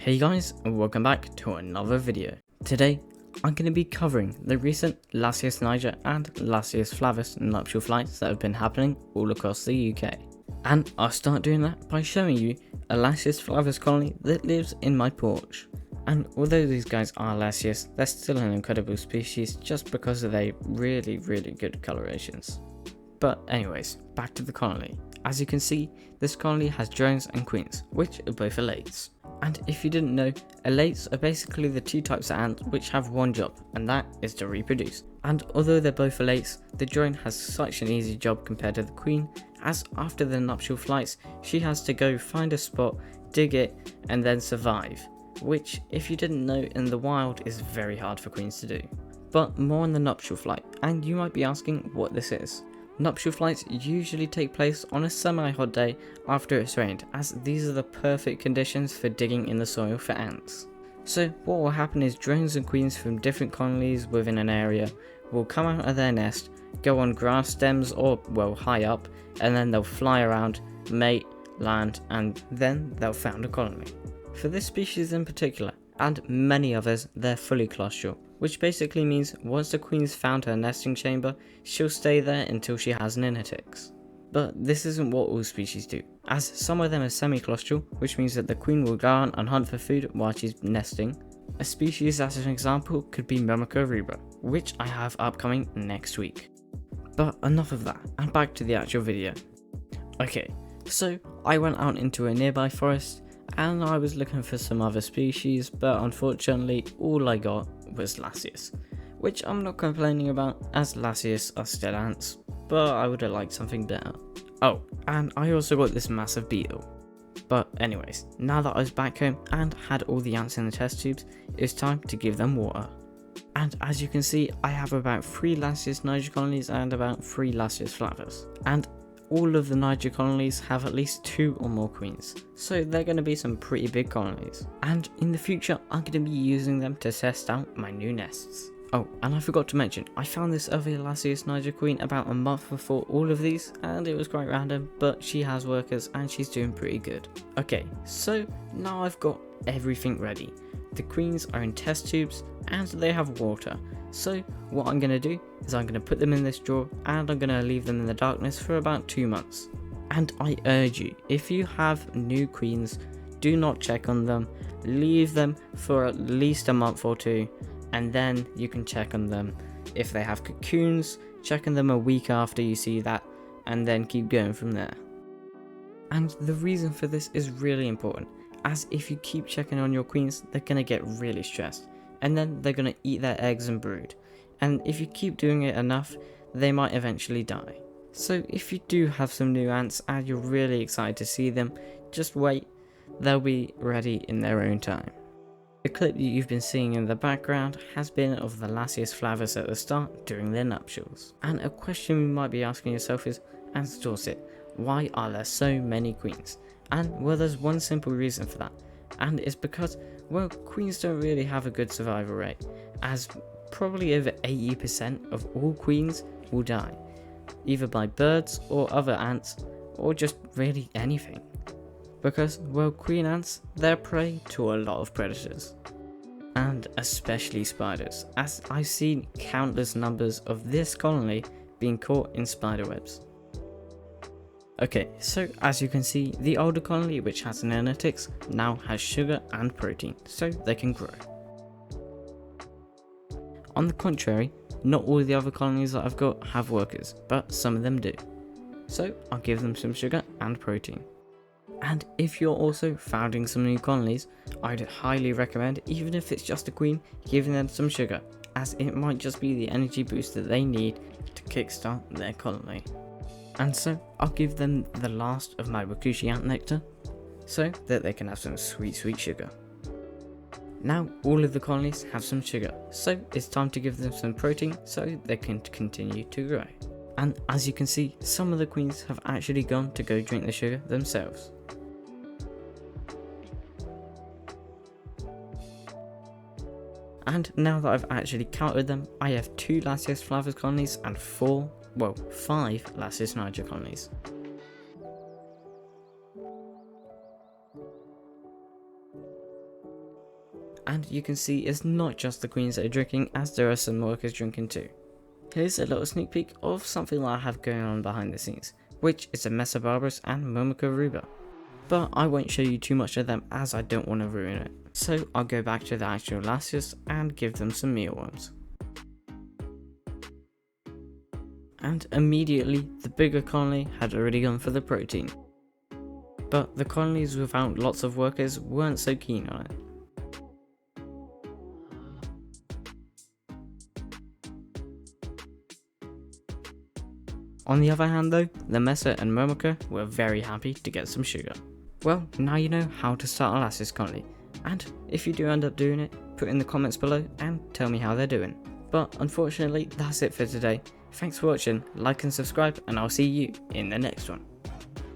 Hey guys, and welcome back to another video. Today, I'm going to be covering the recent Lasius niger and Lasius flavus nuptial flights that have been happening all across the UK. And I'll start doing that by showing you a Lasius flavus colony that lives in my porch. And although these guys are Lasius, they're still an incredible species just because of their really good colorations. But anyways, back to the colony. As you can see, this colony has drones and queens, which are both elates. And if you didn't know, elates are basically the two types of ants which have one job, and that is to reproduce. And although they're both elates, the drone has such an easy job compared to the queen, as after the nuptial flights, she has to go find a spot, dig it, and then survive. Which, if you didn't know, in the wild is very hard for queens to do. But more on the nuptial flight, and you might be asking what this is. Nuptial flights usually take place on a semi-hot day after it's rained, as these are the perfect conditions for digging in the soil for ants. So what will happen is drones and queens from different colonies within an area will come out of their nest, go on grass stems or well high up, and then they'll fly around, mate, land, and then they'll found a colony. For this species in particular, and many others, they're fully claustral, which basically means once the queen's found her nesting chamber, she'll stay there until she has an innatix. But this isn't what all species do, as some of them are semi-claustral, which means that the queen will go out and hunt for food while she's nesting. A species as an example could be Myrmica rubra, which I have upcoming next week. But enough of that, and back to the actual video. Okay, so I went out into a nearby forest, and I was looking for some other species, but unfortunately all I got was Lasius, which I'm not complaining about, as Lasius are still ants, but I would have liked something better. Oh, and I also got this massive beetle. But anyways, now that I was back home and had all the ants in the test tubes, it's time to give them water. And as you can see, I have about 3 Lasius niger colonies and about 3 Lasius flavus. And all of the niger colonies have at least 2 or more queens, so they're going to be some pretty big colonies. And in the future, I'm going to be using them to test out my new nests. Oh, and I forgot to mention, I found this other Lasius niger queen about a month before all of these, and it was quite random, but she has workers and she's doing pretty good. Okay, so now I've got everything ready. The queens are in test tubes and they have water. So what I'm going to do is I'm going to put them in this drawer and I'm going to leave them in the darkness for about 2 months. And I urge you, if you have new queens, do not check on them. Leave them for at least a month or 2 and then you can check on them. If they have cocoons, check on them a week after you see that and then keep going from there. And the reason for this is really important, as if you keep checking on your queens, they're going to get really stressed. And then they're going to eat their eggs and brood. And if you keep doing it enough, they might eventually die. So if you do have some new ants and you're really excited to see them, just wait, they'll be ready in their own time. The clip that you've been seeing in the background has been of the Lasius flavus at the start during their nuptials. And a question you might be asking yourself is, as Dorset, why are there so many queens? And well, there's one simple reason for that, and it's because, well, queens don't really have a good survival rate, as probably over 80% of all queens will die, either by birds or other ants, or just really anything. Because, well, queen ants, they're prey to a lot of predators, and especially spiders, as I've seen countless numbers of this colony being caught in spider webs. Okay, so as you can see, the older colony, which has an innatix, now has sugar and protein, so they can grow. On the contrary, not all the other colonies that I've got have workers, but some of them do. So I'll give them some sugar and protein. And if you're also founding some new colonies, I'd highly recommend, even if it's just a queen, giving them some sugar, as it might just be the energy boost that they need to kickstart their colony. And so I'll give them the last of my Wakushi ant nectar, so that they can have some sweet sugar. Now all of the colonies have some sugar, so it's time to give them some protein so they can continue to grow. And as you can see, some of the queens have actually gone to go drink the sugar themselves. And now that I've actually counted them, I have 2 Lasius flavus colonies and 5 Lasius niger colonies. And you can see it's not just the queens that are drinking, as there are some workers drinking too. Here's a little sneak peek of something that I have going on behind the scenes, which is a Mesa Barbarus and Momoka Ruba. But I won't show you too much of them as I don't want to ruin it. So I'll go back to the actual Lasius and give them some mealworms. And immediately the bigger colony had already gone for the protein. But the colonies without lots of workers weren't so keen on it. On the other hand though, the Mesa and Momoka were very happy to get some sugar. Well, now you know how to start a Lasius colony, and if you do end up doing it, put in the comments below and tell me how they're doing. But unfortunately, that's it for today. Thanks for watching, like and subscribe, and I'll see you in the next one.